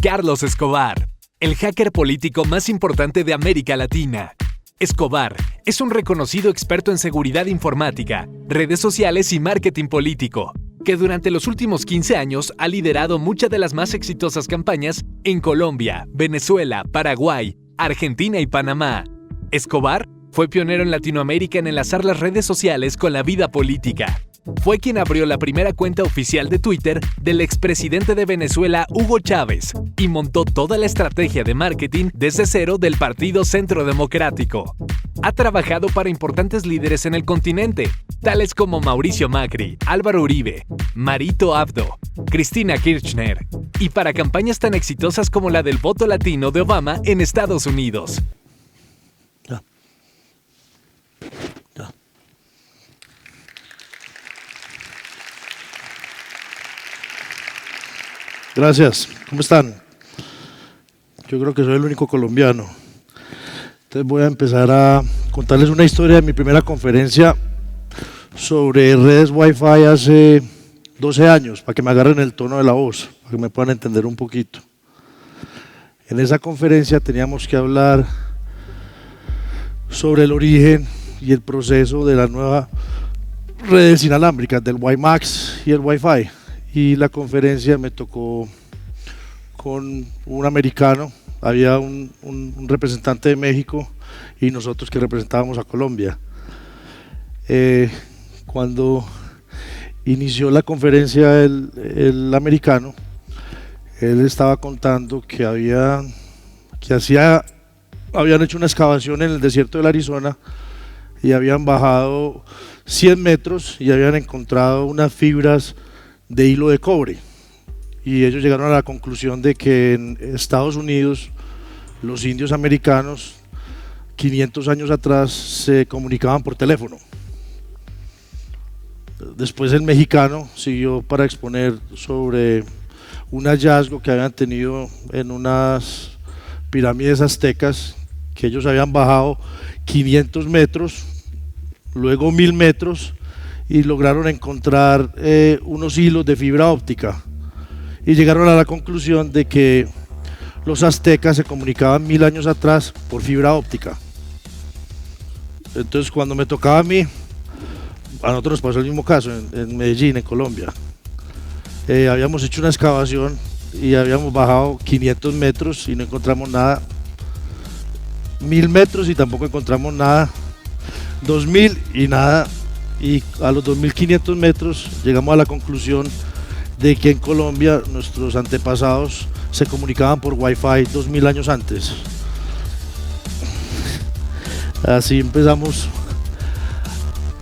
Carlos Escobar, el hacker político más importante de América Latina. Escobar es un reconocido experto en seguridad informática, redes sociales y marketing político, que durante los últimos 15 años ha liderado muchas de las más exitosas campañas en Colombia, Venezuela, Paraguay, Argentina y Panamá. Escobar fue pionero en Latinoamérica en enlazar las redes sociales con la vida política. Fue quien abrió la primera cuenta oficial de Twitter del expresidente de Venezuela, Hugo Chávez, y montó toda la estrategia de marketing desde cero del Partido Centro Democrático. Ha trabajado para importantes líderes en el continente, tales como Mauricio Macri, Álvaro Uribe, Marito Abdo, Cristina Kirchner, y para campañas tan exitosas como la del voto latino de Obama en Estados Unidos. Gracias, ¿cómo están? Yo creo que soy el único colombiano. Entonces voy a empezar a contarles una historia de mi primera conferencia sobre redes Wi-Fi hace 12 años, para que me agarren el tono de la voz, para que me puedan entender un poquito. En esa conferencia teníamos que hablar sobre el origen y el proceso de las nuevas redes inalámbricas, del WiMAX y el Wi-Fi. Y la conferencia me tocó con un americano, había un representante de México y nosotros que representábamos a Colombia. Cuando inició la conferencia el americano, él estaba contando que habían hecho una excavación en el desierto del Arizona y habían bajado 100 metros y habían encontrado unas fibras de hilo de cobre, y ellos llegaron a la conclusión de que en Estados Unidos los indios americanos 500 años atrás se comunicaban por teléfono. Después el mexicano siguió para exponer sobre un hallazgo que habían tenido en unas pirámides aztecas, que ellos habían bajado 500 metros, luego 1000 metros, y lograron encontrar unos hilos de fibra óptica y llegaron a la conclusión de que los aztecas se comunicaban 1000 años atrás por fibra óptica. Entonces cuando me tocaba a mí, a nosotros nos pasó el mismo caso en Medellín, en Colombia. Habíamos hecho una excavación y habíamos bajado 500 metros y no encontramos nada, 1000 metros y tampoco encontramos nada, 2000 y nada. Y a los 2500 metros llegamos a la conclusión de que en Colombia nuestros antepasados se comunicaban por Wi-Fi 2000 años antes. Así empezamos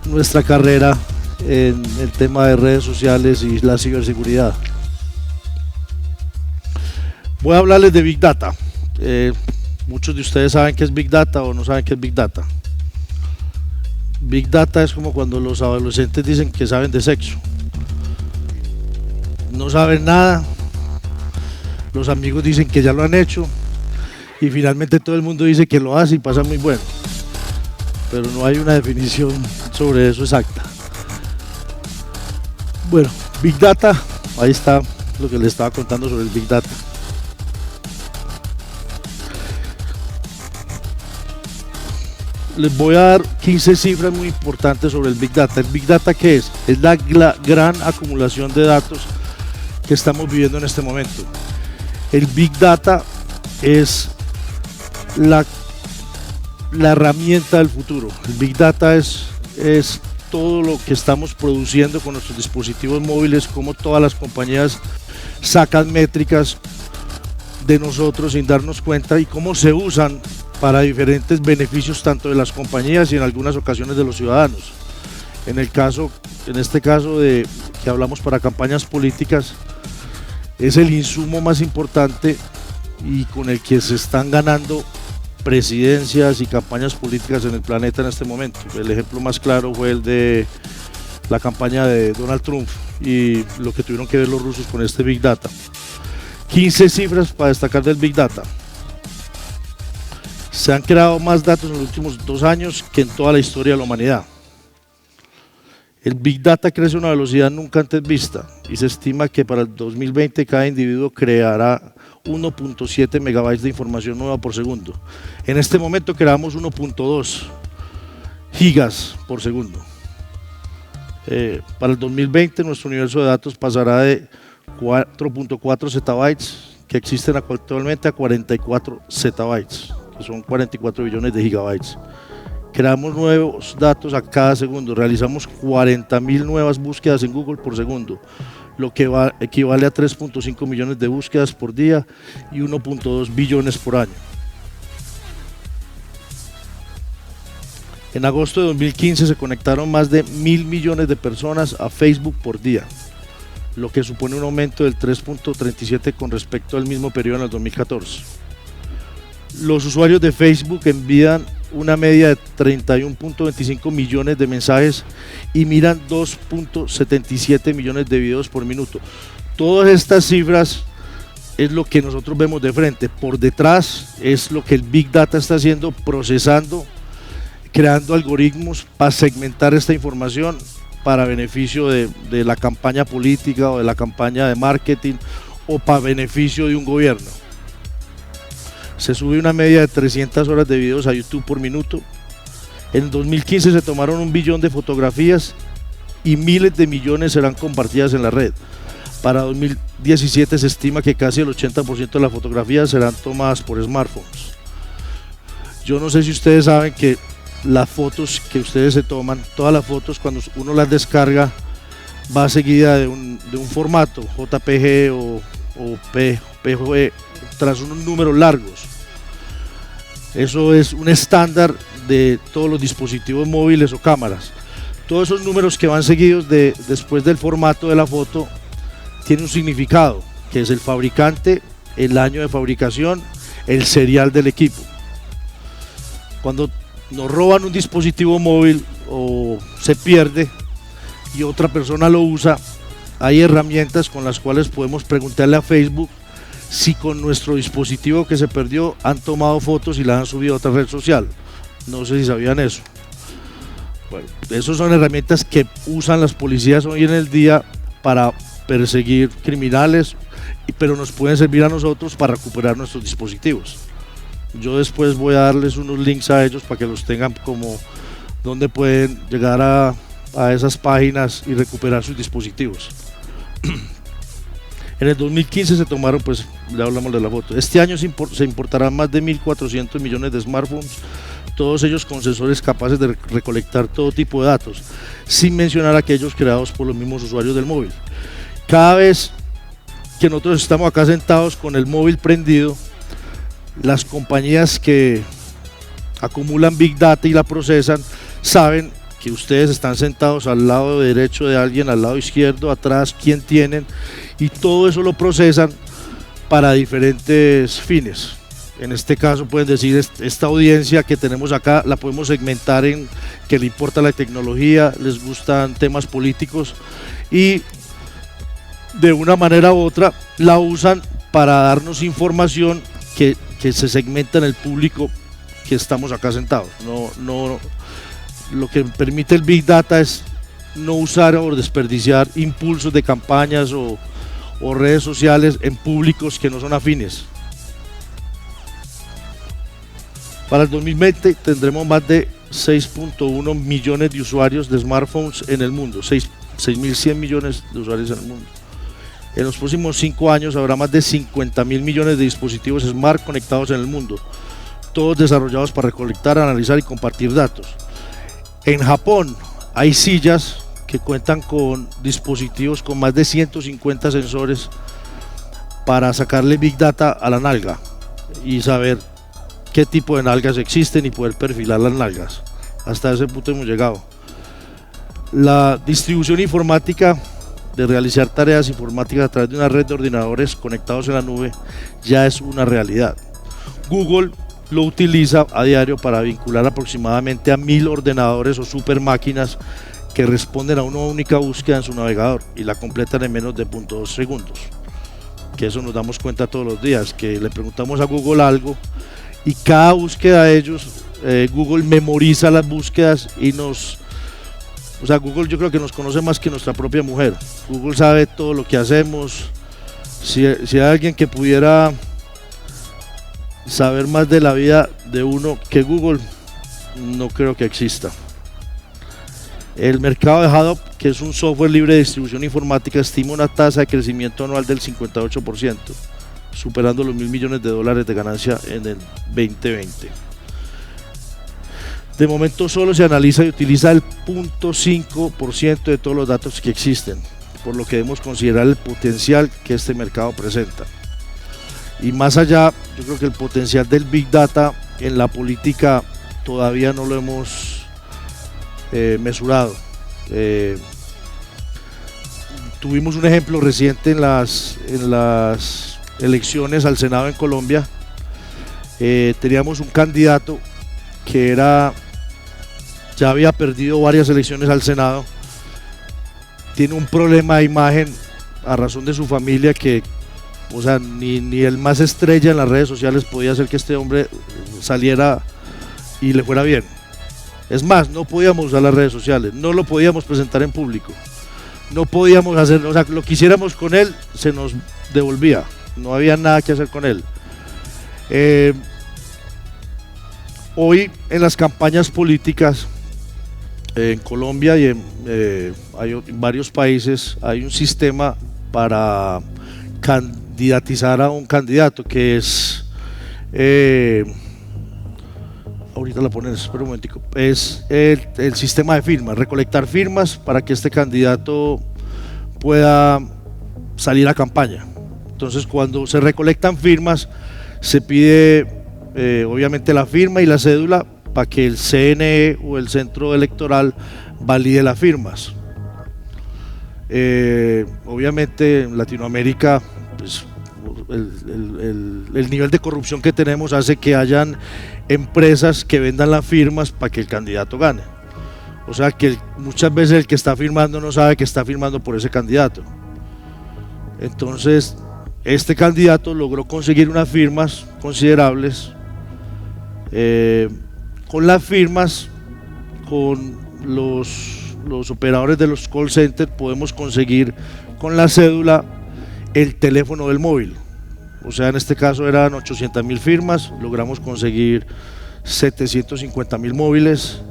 nuestra carrera en el tema de redes sociales y la ciberseguridad. Voy a hablarles de Big Data. Muchos de ustedes saben qué es Big Data o no saben qué es Big Data. Big Data es como cuando los adolescentes dicen que saben de sexo. No saben nada, los amigos dicen que ya lo han hecho y finalmente todo el mundo dice que lo hace y pasa muy bueno. Pero no hay una definición sobre eso exacta. Bueno, Big Data, ahí está lo que les estaba contando sobre el Big Data. Les voy a dar 15 cifras muy importantes sobre el Big Data. ¿El Big Data qué es? Es la gran acumulación de datos que estamos viviendo en este momento. El Big Data es la herramienta del futuro. El Big Data es todo lo que estamos produciendo con nuestros dispositivos móviles, cómo todas las compañías sacan métricas de nosotros sin darnos cuenta y cómo se usan para diferentes beneficios tanto de las compañías y en algunas ocasiones de los ciudadanos. En este caso de que hablamos para campañas políticas, es el insumo más importante y con el que se están ganando presidencias y campañas políticas en el planeta en este momento. El ejemplo más claro fue el de la campaña de Donald Trump y lo que tuvieron que ver los rusos con este Big Data. 15 cifras para destacar del Big Data. Se han creado más datos en los últimos 2 años que en toda la historia de la humanidad. El Big Data crece a una velocidad nunca antes vista y se estima que para el 2020 cada individuo creará 1.7 megabytes de información nueva por segundo. En este momento creamos 1.2 gigas por segundo. Para el 2020 nuestro universo de datos pasará de 4.4 zettabytes que existen actualmente a 44 zettabytes, que son 44 billones de gigabytes. Creamos nuevos datos a cada segundo, realizamos 40.000 nuevas búsquedas en Google por segundo, lo que equivale a 3.5 millones de búsquedas por día y 1.2 billones por año. En agosto de 2015 se conectaron más de 1.000 millones de personas a Facebook por día, lo que supone un aumento del 3.37 con respecto al mismo periodo en el 2014. Los usuarios de Facebook envían una media de 31.25 millones de mensajes y miran 2.77 millones de videos por minuto. Todas estas cifras es lo que nosotros vemos de frente. Por detrás es lo que el Big Data está haciendo, procesando, creando algoritmos para segmentar esta información para beneficio de la campaña política o de la campaña de marketing o para beneficio de un gobierno. Se sube una media de 300 horas de videos a YouTube por minuto. En 2015 se tomaron 1 billón de fotografías y miles de millones serán compartidas en la red. Para 2017 se estima que casi el 80% de las fotografías serán tomadas por smartphones. Yo no sé si ustedes saben que las fotos que ustedes se toman, todas las fotos cuando uno las descarga va seguida de un formato JPG o PNG tras unos números largos. Eso es un estándar de todos los dispositivos móviles o cámaras. Todos esos números que van seguidos después del formato de la foto tienen un significado, que es el fabricante, el año de fabricación, el serial del equipo. Cuando nos roban un dispositivo móvil o se pierde y otra persona lo usa, hay herramientas con las cuales podemos preguntarle a Facebook si con nuestro dispositivo que se perdió han tomado fotos y las han subido a otra red social. No sé si sabían eso. Bueno, esas son herramientas que usan las policías hoy en el día para perseguir criminales, pero nos pueden servir a nosotros para recuperar nuestros dispositivos. Yo después voy a darles unos links a ellos para que los tengan como donde pueden llegar a esas páginas y recuperar sus dispositivos. En el 2015 se tomaron, pues ya hablamos de la foto. Este año se importarán más de 1.400 millones de smartphones, todos ellos con sensores capaces de recolectar todo tipo de datos, sin mencionar aquellos creados por los mismos usuarios del móvil. Cada vez que nosotros estamos acá sentados con el móvil prendido, las compañías que acumulan Big Data y la procesan saben que ustedes están sentados al lado derecho de alguien, al lado izquierdo, atrás, quién tienen, y todo eso lo procesan para diferentes fines. En este caso pueden decir, esta audiencia que tenemos acá la podemos segmentar en que le importa la tecnología, les gustan temas políticos y de una manera u otra la usan para darnos información que se segmenta en el público que estamos acá sentados. Lo que permite el Big Data es no usar o desperdiciar impulsos de campañas o redes sociales en públicos que no son afines. Para el 2020 tendremos más de 6.1 millones de usuarios de smartphones en el mundo, 6.100 millones de usuarios en el mundo. En los próximos 5 años habrá más de 50.000 millones de dispositivos smart conectados en el mundo, todos desarrollados para recolectar, analizar y compartir datos. En Japón hay sillas que cuentan con dispositivos con más de 150 sensores para sacarle Big Data a la nalga y saber qué tipo de nalgas existen y poder perfilar las nalgas. Hasta ese punto hemos llegado. La distribución informática de realizar tareas informáticas a través de una red de ordenadores conectados en la nube ya es una realidad. Google lo utiliza a diario para vincular aproximadamente a 1.000 ordenadores o super máquinas que responden a una única búsqueda en su navegador y la completan en menos de 0.2 segundos. Que eso nos damos cuenta todos los días, que le preguntamos a Google algo y cada búsqueda de ellos, Google memoriza las búsquedas y nos O sea, Google yo creo que nos conoce más que nuestra propia mujer. Google sabe todo lo que hacemos. Si hay alguien que pudiera saber más de la vida de uno que Google, no creo que exista. El mercado de Hadoop, que es un software libre de distribución informática, estima una tasa de crecimiento anual del 58%, superando los $1.000 millones de ganancia en el 2020. De momento solo se analiza y utiliza el 0.5% de todos los datos que existen, por lo que debemos considerar el potencial que este mercado presenta. Y más allá, yo creo que el potencial del Big Data en la política todavía no lo hemos mesurado. Tuvimos un ejemplo reciente en las elecciones al Senado en Colombia. Teníamos un candidato que ya había perdido varias elecciones al Senado, tiene un problema de imagen a razón de su familia que, o sea, ni el más estrella en las redes sociales podía hacer que este hombre saliera y le fuera bien. Es más, no podíamos usar las redes sociales, no lo podíamos presentar en público, no podíamos hacer, o sea, lo que hiciéramos con él se nos devolvía, no había nada que hacer con él. Hoy en las campañas políticas en Colombia y en varios países hay un sistema para candidatizar a un candidato que es ahorita la pones, espera un momentico, es el sistema de firmas, recolectar firmas para que este candidato pueda salir a campaña. Entonces cuando se recolectan firmas se pide obviamente la firma y la cédula para que el CNE o el centro electoral valide las firmas. Obviamente en Latinoamérica pues, el nivel de corrupción que tenemos hace que hayan empresas que vendan las firmas para que el candidato gane. O sea que muchas veces el que está firmando no sabe que está firmando por ese candidato. Entonces este candidato logró conseguir unas firmas considerables. Con las firmas, con los operadores de los call centers podemos conseguir con la cédula el teléfono del móvil. O sea, en este caso eran 800.000 firmas, logramos conseguir 750.000 móviles.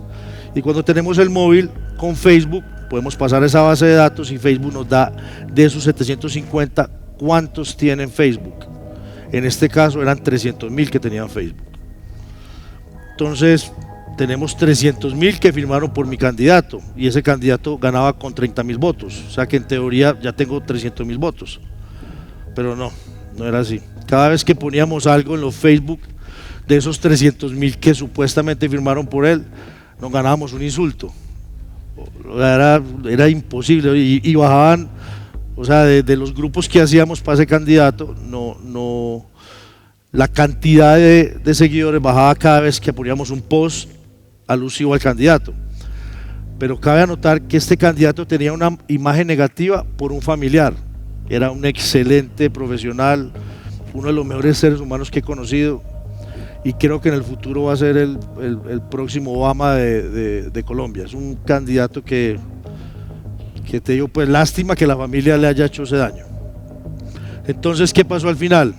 Y cuando tenemos el móvil con Facebook, podemos pasar esa base de datos y Facebook nos da de esos 750 cuántos tienen Facebook. En este caso eran 300.000 que tenían Facebook. Entonces tenemos 300.000 que firmaron por mi candidato y ese candidato ganaba con 30.000 votos. O sea que en teoría ya tengo 300.000 votos. Pero no era así. Cada vez que poníamos algo en los Facebook de esos 300.000 que supuestamente firmaron por él, nos ganábamos un insulto. Era imposible y bajaban, o sea, de los grupos que hacíamos para ese candidato, la cantidad de seguidores bajaba cada vez que poníamos un post alusivo al candidato. Pero cabe anotar que este candidato tenía una imagen negativa por un familiar. Era un excelente profesional, uno de los mejores seres humanos que he conocido y creo que en el futuro va a ser el próximo Obama de Colombia. Es un candidato que te digo, pues lástima que la familia le haya hecho ese daño. Entonces, ¿qué pasó al final?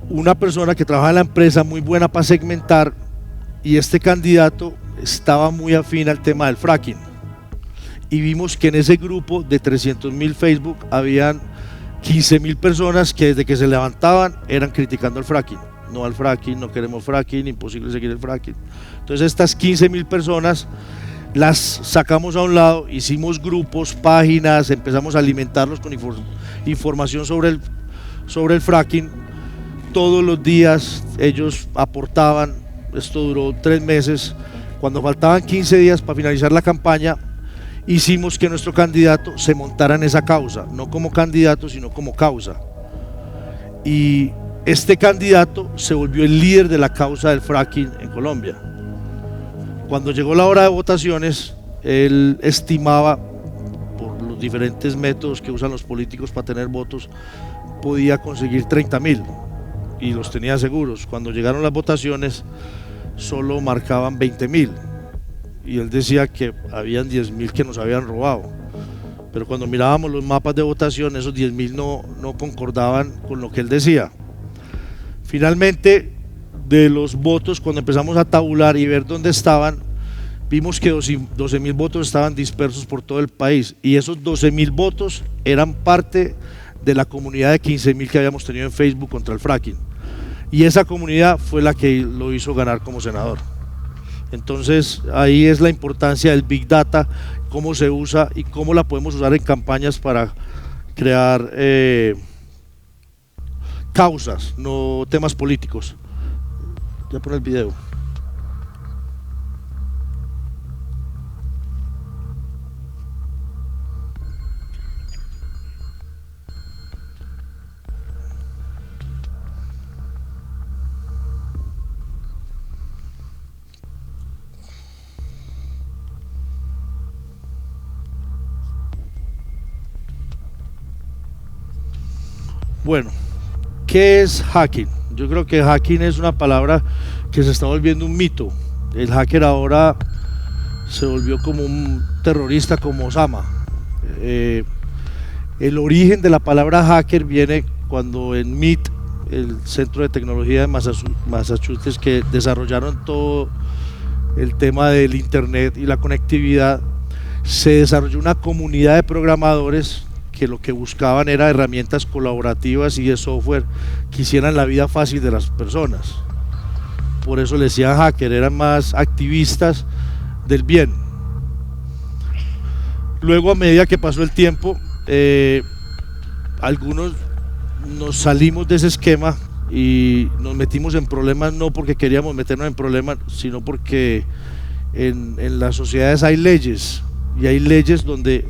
Una persona que trabaja en la empresa muy buena para segmentar y este candidato estaba muy afín al tema del fracking. Y vimos que en ese grupo de 300.000 Facebook habían 15.000 personas que desde que se levantaban eran criticando el fracking. No al fracking, no queremos fracking, imposible seguir el fracking. Entonces estas 15.000 personas las sacamos a un lado, hicimos grupos, páginas, empezamos a alimentarlos con información sobre el fracking. Todos los días ellos aportaban, esto duró 3 meses. Cuando faltaban 15 días para finalizar la campaña, hicimos que nuestro candidato se montara en esa causa, no como candidato, sino como causa. Y este candidato se volvió el líder de la causa del fracking en Colombia. Cuando llegó la hora de votaciones, él estimaba, por los diferentes métodos que usan los políticos para tener votos, podía conseguir 30.000 y los tenía seguros. Cuando llegaron las votaciones, solo marcaban 20.000. y él decía que habían 10.000 que nos habían robado. Pero cuando mirábamos los mapas de votación, esos 10.000 no concordaban con lo que él decía. Finalmente, de los votos, cuando empezamos a tabular y ver dónde estaban, vimos que 12.000 votos estaban dispersos por todo el país, y esos 12.000 votos eran parte de la comunidad de 15.000 que habíamos tenido en Facebook contra el fracking, y esa comunidad fue la que lo hizo ganar como senador. Entonces ahí es la importancia del Big Data, cómo se usa y cómo la podemos usar en campañas para crear causas, no temas políticos. Ya pon el video. Bueno, ¿qué es hacking? Yo creo que hacking es una palabra que se está volviendo un mito. El hacker ahora se volvió como un terrorista como Osama. El origen de la palabra hacker viene cuando en MIT, el Centro de Tecnología de Massachusetts, que desarrollaron todo el tema del internet y la conectividad, se desarrolló una comunidad de programadores que lo que buscaban era herramientas colaborativas y de software que hicieran la vida fácil de las personas. Por eso les decían hacker, eran más activistas del bien. Luego, a medida que pasó el tiempo, algunos nos salimos de ese esquema y nos metimos en problemas, no porque queríamos meternos en problemas, sino porque en las sociedades hay leyes, y hay leyes donde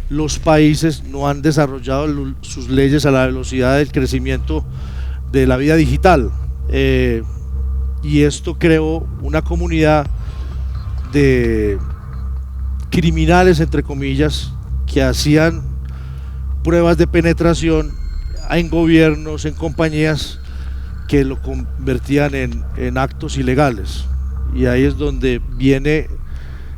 los países no han desarrollado sus leyes a la velocidad del crecimiento de la vida digital, y esto creó una comunidad de criminales, entre comillas, que hacían pruebas de penetración en gobiernos, en compañías, que lo convertían en actos ilegales. Y ahí es donde viene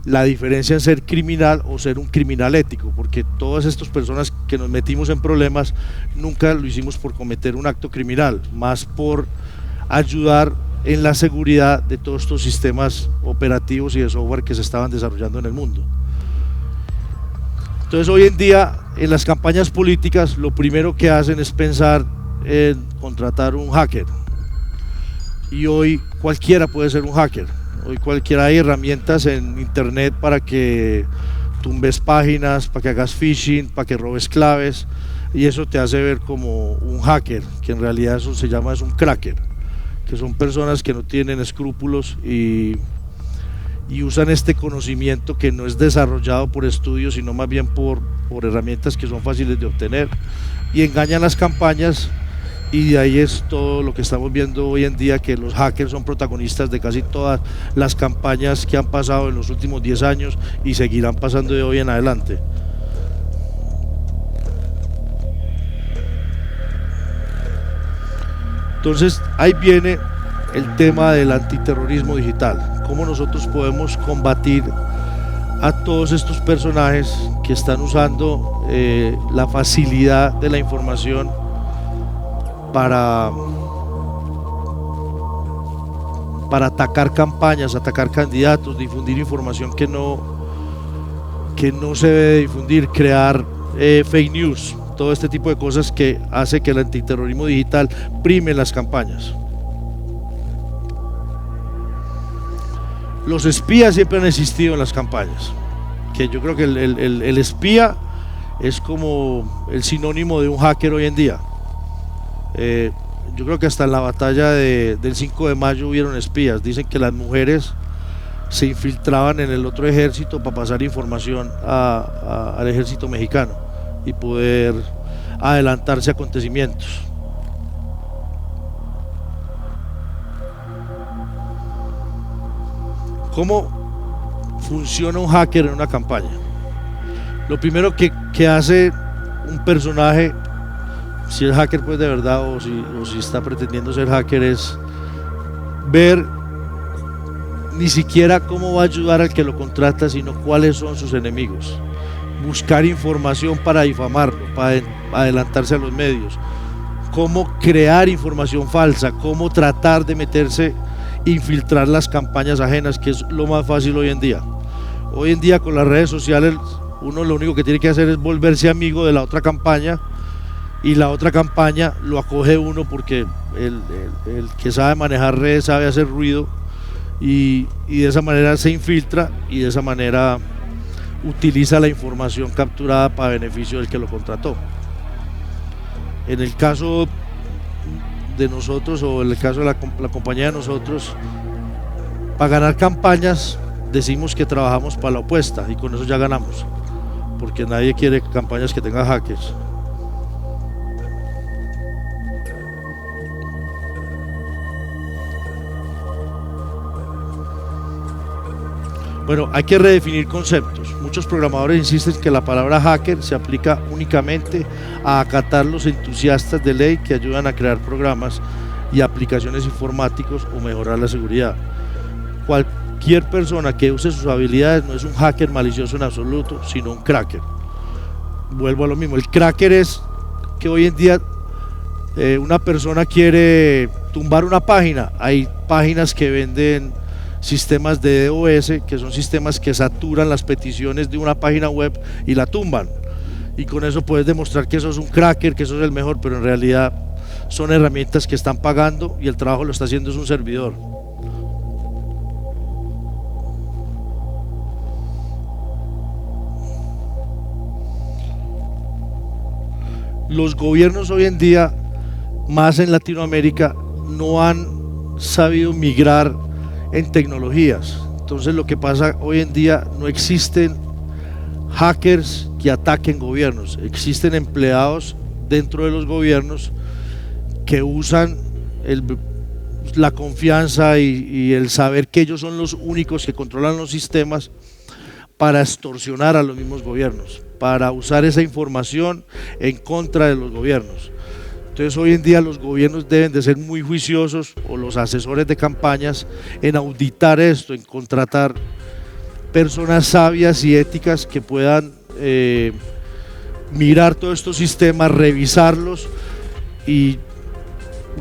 la diferencia en ser criminal o ser un criminal ético, porque todas estas personas que nos metimos en problemas nunca lo hicimos por cometer un acto criminal, más por ayudar en la seguridad de todos estos sistemas operativos y de software que se estaban desarrollando en el mundo. Entonces, hoy en día, en las campañas políticas, lo primero que hacen es pensar en contratar un hacker, y hoy cualquiera puede ser un hacker. Hoy cualquiera, hay herramientas en internet para que tumbes páginas, para que hagas phishing, para que robes claves, y eso te hace ver como un hacker, que en realidad eso se llama, es un cracker, que son personas que no tienen escrúpulos y usan este conocimiento que no es desarrollado por estudios, sino más bien por herramientas que son fáciles de obtener, y engañan las campañas. Y de ahí es todo lo que estamos viendo hoy en día, que los hackers son protagonistas de casi todas las campañas que han pasado en los últimos 10 años y seguirán pasando de hoy en adelante. Entonces, ahí viene el tema del antiterrorismo digital. Cómo nosotros podemos combatir a todos estos personajes que están usando la facilidad de la información para atacar campañas, atacar candidatos, difundir información que no se debe difundir, crear fake news, todo este tipo de cosas que hace que el antiterrorismo digital prime las campañas. Los espías siempre han existido en las campañas, que yo creo que el espía es como el sinónimo de un hacker hoy en día. Yo creo que hasta en la batalla del 5 de mayo hubieron espías. Dicen que las mujeres se infiltraban en el otro ejército para pasar información al ejército mexicano y poder adelantarse a acontecimientos. ¿Cómo funciona un hacker en una campaña? Lo primero que hace un personaje, si es hacker pues de verdad, o si está pretendiendo ser hacker, es ver ni siquiera cómo va a ayudar al que lo contrata, sino cuáles son sus enemigos. Buscar información para difamarlo, para adelantarse a los medios. Cómo crear información falsa, cómo tratar de meterse, infiltrar las campañas ajenas, que es lo más fácil hoy en día. Hoy en día con las redes sociales uno lo único que tiene que hacer es volverse amigo de la otra campaña, y la otra campaña lo acoge uno porque el que sabe manejar redes sabe hacer ruido, y de esa manera se infiltra y de esa manera utiliza la información capturada para beneficio del que lo contrató. En el caso de nosotros, o en el caso de la compañía de nosotros, para ganar campañas decimos que trabajamos para la opuesta, y con eso ya ganamos, porque nadie quiere campañas que tengan hackers. Bueno, hay que redefinir conceptos. Muchos programadores insisten que la palabra hacker se aplica únicamente a acatar los entusiastas de ley que ayudan a crear programas y aplicaciones informáticos o mejorar la seguridad. Cualquier persona que use sus habilidades no es un hacker malicioso en absoluto, sino un cracker. Vuelvo a lo mismo, el cracker es que hoy en día una persona quiere tumbar una página. Hay páginas que venden sistemas de DOS, que son sistemas que saturan las peticiones de una página web y la tumban, y con eso puedes demostrar que eso es un cracker, que eso es el mejor, pero en realidad son herramientas que están pagando y el trabajo lo está haciendo es un servidor. Los gobiernos hoy en día, más en Latinoamérica, no han sabido migrar en tecnologías. Entonces lo que pasa hoy en día, no existen hackers que ataquen gobiernos, existen empleados dentro de los gobiernos que usan la confianza y el saber que ellos son los únicos que controlan los sistemas para extorsionar a los mismos gobiernos, para usar esa información en contra de los gobiernos. Entonces hoy en día los gobiernos deben de ser muy juiciosos, o los asesores de campañas, en auditar esto, en contratar personas sabias y éticas que puedan mirar todos estos sistemas, revisarlos y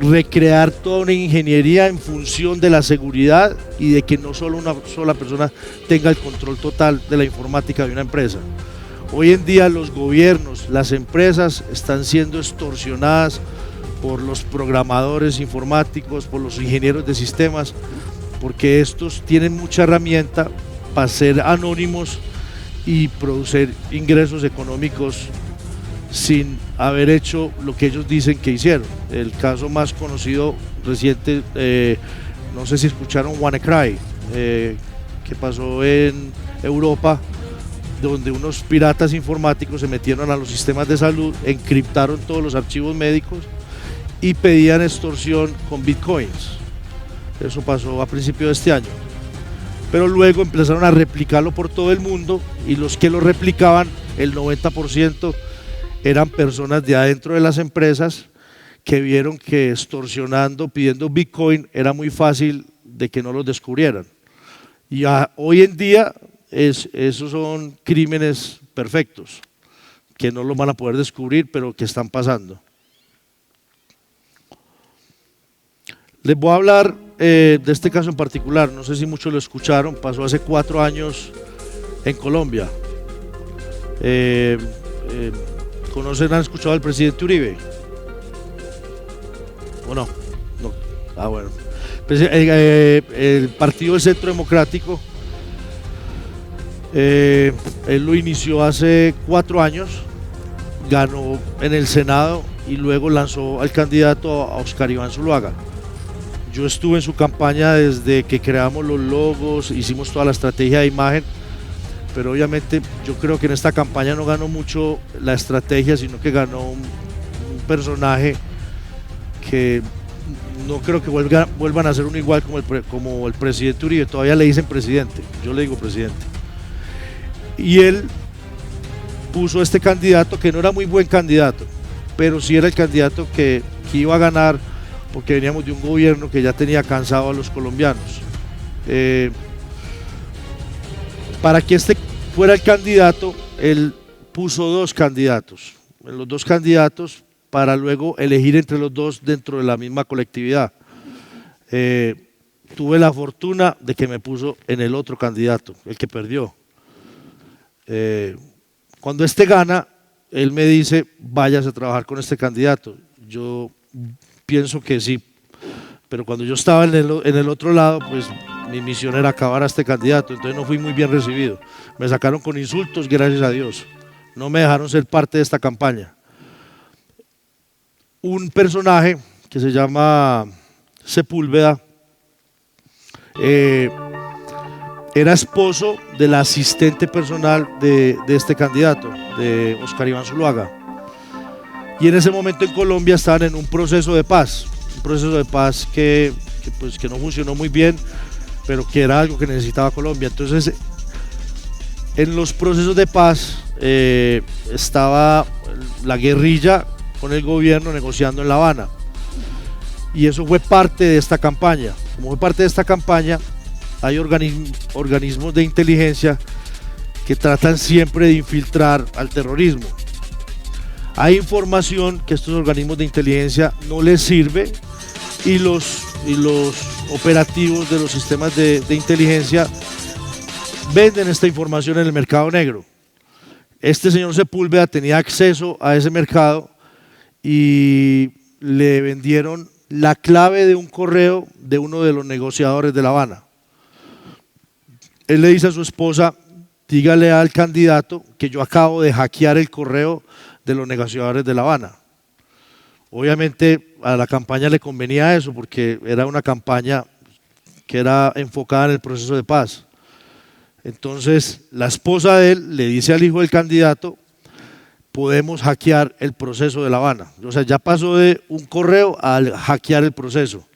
recrear toda una ingeniería en función de la seguridad y de que no solo una sola persona tenga el control total de la informática de una empresa. Hoy en día los gobiernos, las empresas están siendo extorsionadas por los programadores informáticos, por los ingenieros de sistemas, porque estos tienen mucha herramienta para ser anónimos y producir ingresos económicos sin haber hecho lo que ellos dicen que hicieron. El caso más conocido reciente, no sé si escucharon WannaCry, que pasó en Europa, donde unos piratas informáticos se metieron a los sistemas de salud, encriptaron todos los archivos médicos y pedían extorsión con bitcoins. Eso pasó a principios de este año. Pero luego empezaron a replicarlo por todo el mundo, y los que lo replicaban, el 90%, eran personas de adentro de las empresas que vieron que extorsionando, pidiendo bitcoin, era muy fácil de que no los descubrieran. Y hoy en día esos son crímenes perfectos, que no los van a poder descubrir, pero que están pasando. Les voy a hablar de este caso en particular, no sé si muchos lo escucharon, pasó hace 4 años en Colombia. ¿Han escuchado al presidente Uribe? ¿O no? No. Ah, bueno. El Partido del Centro Democrático, él lo inició hace 4 años, ganó en el Senado y luego lanzó al candidato a Oscar Iván Zuluaga. Yo estuve en su campaña desde que creamos los logos, hicimos toda la estrategia de imagen, pero obviamente yo creo que en esta campaña no ganó mucho la estrategia, sino que ganó un personaje que no creo que vuelvan a ser uno igual como el presidente Uribe. Todavía le dicen presidente, yo le digo presidente. Y él puso este candidato que no era muy buen candidato, pero sí era el candidato que iba a ganar, porque veníamos de un gobierno que ya tenía cansado a los colombianos. Para que este fuera el candidato, él puso dos candidatos, los dos candidatos para luego elegir entre los dos dentro de la misma colectividad. Tuve la fortuna de que me puso en el otro candidato, el que perdió. Cuando este gana, él me dice, váyase a trabajar con este candidato. Yo pienso que sí, pero cuando yo estaba en el otro lado, pues mi misión era acabar a este candidato, entonces no fui muy bien recibido. Me sacaron con insultos, gracias a Dios. No me dejaron ser parte de esta campaña. Un personaje que se llama Sepúlveda era esposo del asistente personal de este candidato, de Oscar Iván Zuluaga. Y en ese momento en Colombia estaban en un proceso de paz que no funcionó muy bien, pero que era algo que necesitaba Colombia. Entonces, en los procesos de paz estaba la guerrilla con el gobierno negociando en La Habana. Y eso fue parte de esta campaña. Como fue parte de esta campaña, hay organismos de inteligencia que tratan siempre de infiltrar al terrorismo. Hay información que a estos organismos de inteligencia no les sirve y los operativos de los sistemas de inteligencia venden esta información en el mercado negro. Este señor Sepúlveda tenía acceso a ese mercado y le vendieron la clave de un correo de uno de los negociadores de La Habana. Él le dice a su esposa, dígale al candidato que yo acabo de hackear el correo de los negociadores de La Habana. Obviamente a la campaña le convenía eso porque era una campaña que era enfocada en el proceso de paz. Entonces la esposa de él le dice al hijo del candidato, podemos hackear el proceso de La Habana. O sea, ya pasó de un correo al hackear el proceso.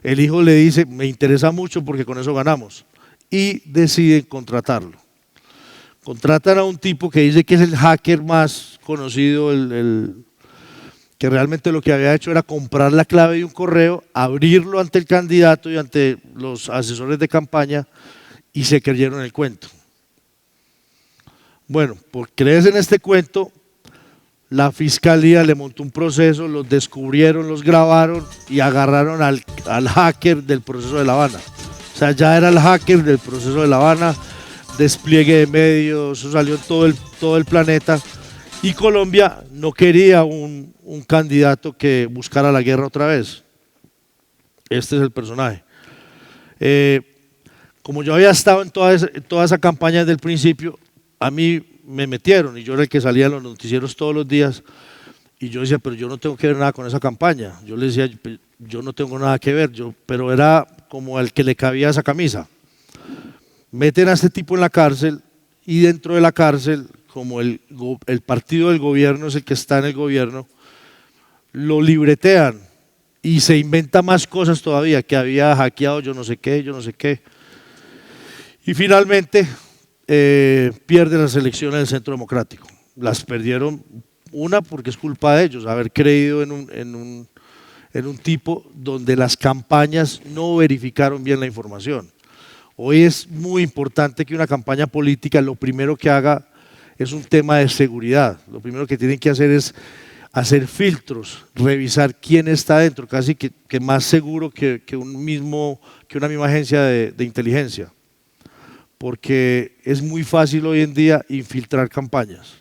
El hijo le dice, me interesa mucho porque con eso ganamos. Y deciden contratarlo. Contratan a un tipo que dice que es el hacker más conocido, que realmente lo que había hecho era comprar la clave de un correo, abrirlo ante el candidato y ante los asesores de campaña y se creyeron el cuento. Bueno, por creerse en este cuento, la fiscalía le montó un proceso, los descubrieron, los grabaron y agarraron al hacker del proceso de La Habana. O sea, ya era el hacker del proceso de La Habana, despliegue de medios, eso salió en todo el planeta. Y Colombia no quería un candidato que buscara la guerra otra vez. Este es el personaje. Como yo había estado en toda esa campaña desde el principio, a mí me metieron y yo era el que salía en los noticieros todos los días y yo decía, pero yo no tengo que ver nada con esa campaña. Yo le decía, yo no tengo nada que ver, pero era como el que le cabía esa camisa. Meten a este tipo en la cárcel y dentro de la cárcel, como el partido del gobierno es el que está en el gobierno, lo libretean y se inventa más cosas todavía, que había hackeado yo no sé qué. Y finalmente pierde las elecciones del Centro Democrático. Las perdieron, una porque es culpa de ellos, haber creído en un tipo donde las campañas no verificaron bien la información. Hoy es muy importante que una campaña política lo primero que haga es un tema de seguridad. Lo primero que tienen que hacer es hacer filtros, revisar quién está dentro, casi que más seguro que una misma agencia de inteligencia. Porque es muy fácil hoy en día infiltrar campañas.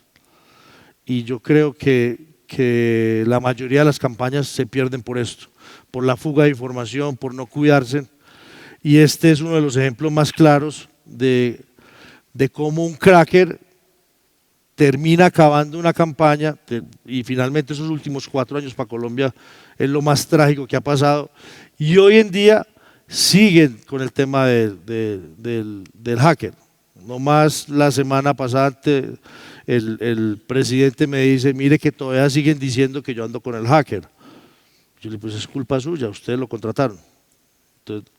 Y yo creo que la mayoría de las campañas se pierden por esto, por la fuga de información, por no cuidarse. Y este es uno de los ejemplos más claros de cómo un cracker termina acabando una campaña y finalmente esos últimos 4 años para Colombia es lo más trágico que ha pasado. Y hoy en día siguen con el tema del hacker. No más la semana pasada el presidente me dice, mire que todavía siguen diciendo que yo ando con el hacker. Yo le digo, pues es culpa suya, ustedes lo contrataron. Entonces,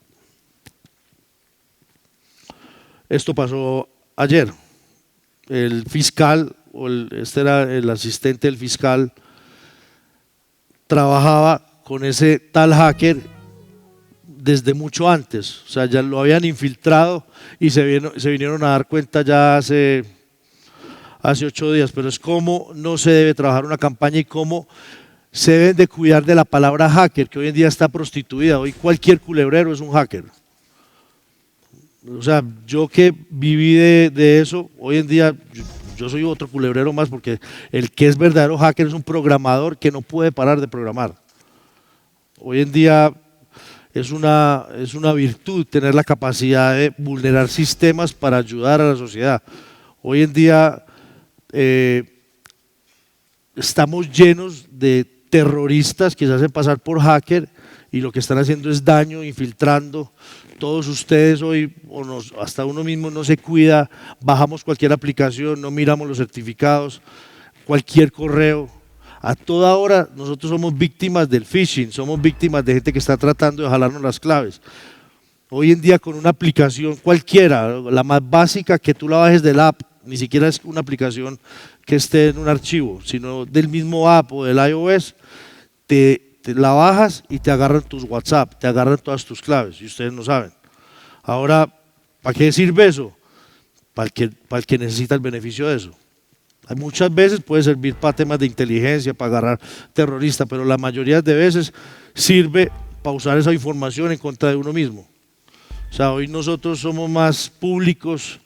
esto pasó ayer. El fiscal, este era el asistente del fiscal, trabajaba con ese tal hacker desde mucho antes, o sea, ya lo habían infiltrado y se vinieron a dar cuenta ya hace 8 días, pero es cómo no se debe trabajar una campaña y cómo se deben de cuidar de la palabra hacker, que hoy en día está prostituida. Hoy cualquier culebrero es un hacker. O sea, yo que viví de eso, hoy en día yo soy otro culebrero más, porque el que es verdadero hacker es un programador que no puede parar de programar. Hoy en día es una virtud tener la capacidad de vulnerar sistemas para ayudar a la sociedad. Hoy en día estamos llenos de terroristas que se hacen pasar por hacker y lo que están haciendo es daño, infiltrando. Todos ustedes hoy, hasta uno mismo no se cuida, bajamos cualquier aplicación, no miramos los certificados, cualquier correo. A toda hora nosotros somos víctimas del phishing, somos víctimas de gente que está tratando de jalarnos las claves. Hoy en día con una aplicación cualquiera, la más básica, que tú la bajes del app, ni siquiera es una aplicación que esté en un archivo, sino del mismo app o del iOS, te la bajas y te agarran tus WhatsApp, te agarran todas tus claves y ustedes no saben. Ahora, ¿para qué sirve eso? Para el que necesita el beneficio de eso. Muchas veces puede servir para temas de inteligencia, para agarrar terroristas, pero la mayoría de veces sirve para usar esa información en contra de uno mismo. O sea, hoy nosotros somos más públicos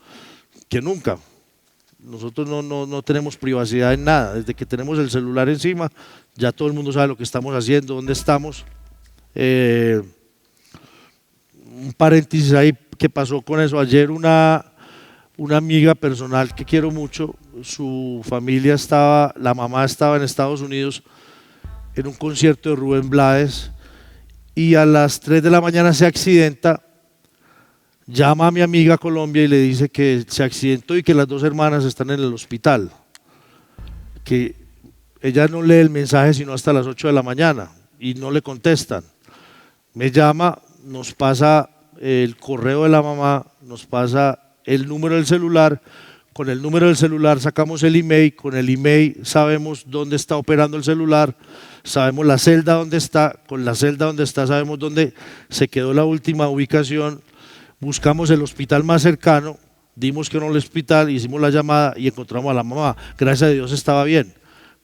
que nunca. Nosotros no tenemos privacidad en nada. Desde que tenemos el celular encima, ya todo el mundo sabe lo que estamos haciendo, dónde estamos. Un paréntesis ahí que pasó con eso. Ayer una amiga personal que quiero mucho, su familia la mamá estaba en Estados Unidos en un concierto de Rubén Blades y a las 3 de la mañana se accidenta. Llama a mi amiga a Colombia y le dice que se accidentó y que las 2 hermanas están en el hospital, que ella no lee el mensaje sino hasta las 8 de la mañana y no le contestan. Me llama, nos pasa el correo de la mamá, nos pasa el número del celular, con el número del celular sacamos el email, con el email sabemos dónde está operando el celular, sabemos la celda donde está, con la celda donde está sabemos dónde se quedó la última ubicación. Buscamos el hospital más cercano, dimos que no el hospital, hicimos la llamada y encontramos a la mamá. Gracias a Dios estaba bien,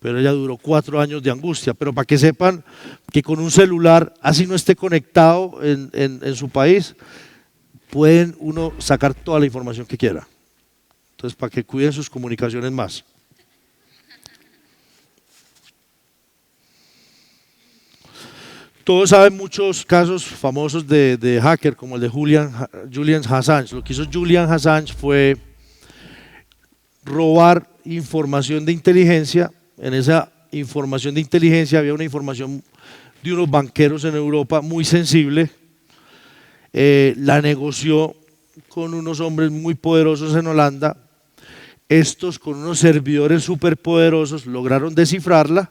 pero ella duró 4 años de angustia. Pero para que sepan que con un celular, así no esté conectado en su país, pueden uno sacar toda la información que quiera. Entonces, para que cuiden sus comunicaciones más. Todos saben muchos casos famosos de hacker, como el de Julian Assange. Lo que hizo Julian Assange fue robar información de inteligencia. En esa información de inteligencia había una información de unos banqueros en Europa muy sensible. La negoció con unos hombres muy poderosos en Holanda. Estos, con unos servidores superpoderosos, lograron descifrarla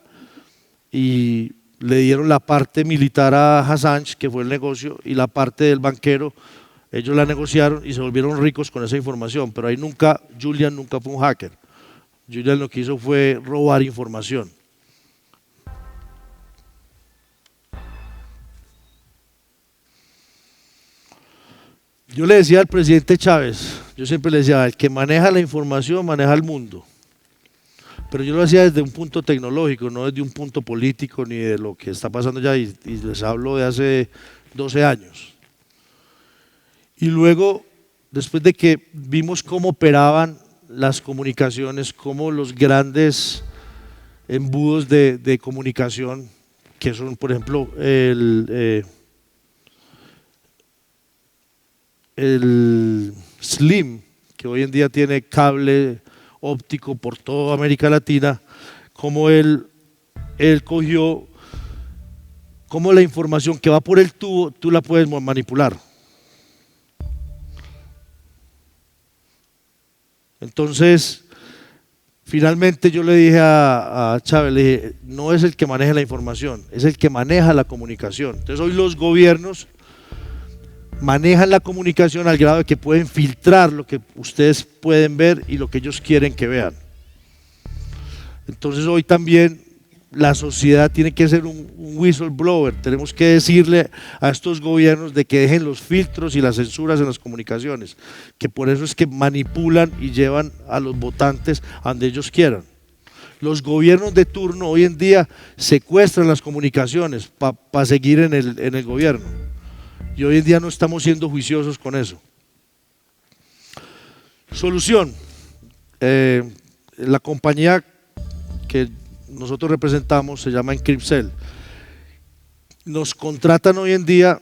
y le dieron la parte militar a Assange, que fue el negocio, y la parte del banquero, ellos la negociaron y se volvieron ricos con esa información. Pero ahí Julian nunca fue un hacker. Julian lo que hizo fue robar información. Yo le decía al presidente Chávez, yo siempre le decía, el que maneja la información maneja el mundo. Pero yo lo hacía desde un punto tecnológico, no desde un punto político ni de lo que está pasando ya, y les hablo de hace 12 años. Y luego, después de que vimos cómo operaban las comunicaciones, cómo los grandes embudos de comunicación, que son, por ejemplo, el Slim, que hoy en día tiene cable óptico por toda América Latina, como él cogió, como la información que va por el tubo, tú la puedes manipular. Entonces, finalmente yo le dije a Chávez, le dije, no es el que maneja la información, es el que maneja la comunicación. Entonces hoy los gobiernos manejan la comunicación al grado de que pueden filtrar lo que ustedes pueden ver y lo que ellos quieren que vean. Entonces hoy también la sociedad tiene que ser un whistleblower, tenemos que decirle a estos gobiernos de que dejen los filtros y las censuras en las comunicaciones, que por eso es que manipulan y llevan a los votantes a donde ellos quieran. Los gobiernos de turno hoy en día secuestran las comunicaciones para seguir en el gobierno, y hoy en día no estamos siendo juiciosos con eso. Solución. La compañía que nosotros representamos se llama Encryptcell. Nos contratan hoy en día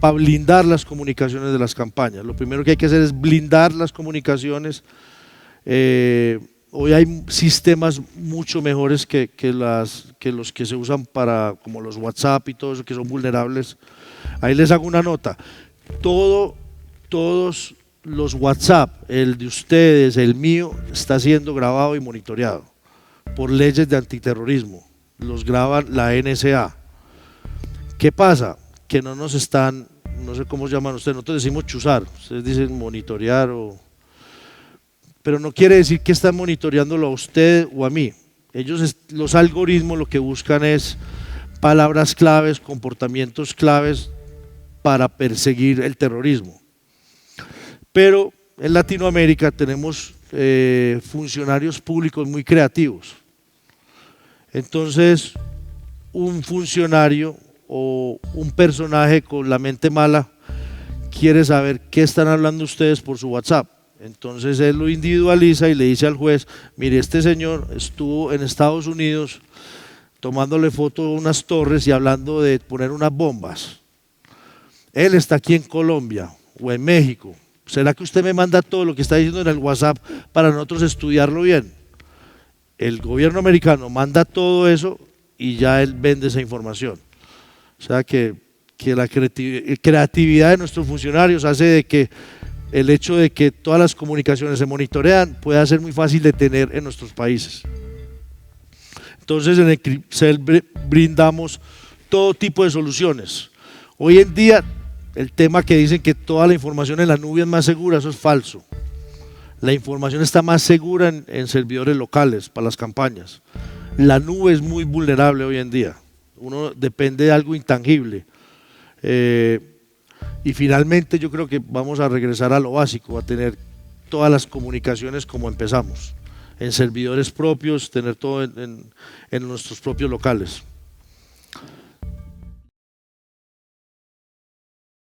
para blindar las comunicaciones de las campañas. Lo primero que hay que hacer es blindar las comunicaciones. Hoy hay sistemas mucho mejores que los que se usan para, como los WhatsApp y todo eso, que son vulnerables. Ahí les hago una nota. Todos los WhatsApp, el de ustedes, el mío, está siendo grabado y monitoreado por leyes de antiterrorismo. Los graban la NSA. ¿Qué pasa? Que no nos están, no sé cómo llaman ustedes, nosotros decimos chuzar, ustedes dicen monitorear, pero no quiere decir que están monitoreándolo a usted o a mí. Los algoritmos lo que buscan es palabras claves, comportamientos claves para perseguir el terrorismo. Pero en Latinoamérica tenemos funcionarios públicos muy creativos. Entonces, un funcionario o un personaje con la mente mala quiere saber qué están hablando ustedes por su WhatsApp. Entonces él lo individualiza y le dice al juez: mire, este señor estuvo en Estados Unidos tomándole foto de unas torres y hablando de poner unas bombas. Él está aquí en Colombia o en México. ¿Será que usted me manda todo lo que está diciendo en el WhatsApp para nosotros estudiarlo bien? El gobierno americano manda todo eso y ya él vende esa información. O sea que la creatividad de nuestros funcionarios hace de que el hecho de que todas las comunicaciones se monitorean pueda ser muy fácil de tener en nuestros países. Entonces en Encryptcell brindamos todo tipo de soluciones. Hoy en día el tema que dicen que toda la información en la nube es más segura, eso es falso. La información está más segura en servidores locales para las campañas. La nube es muy vulnerable hoy en día. Uno depende de algo intangible. Y finalmente yo creo que vamos a regresar a lo básico, a tener todas las comunicaciones como empezamos, en servidores propios, tener todo en nuestros propios locales.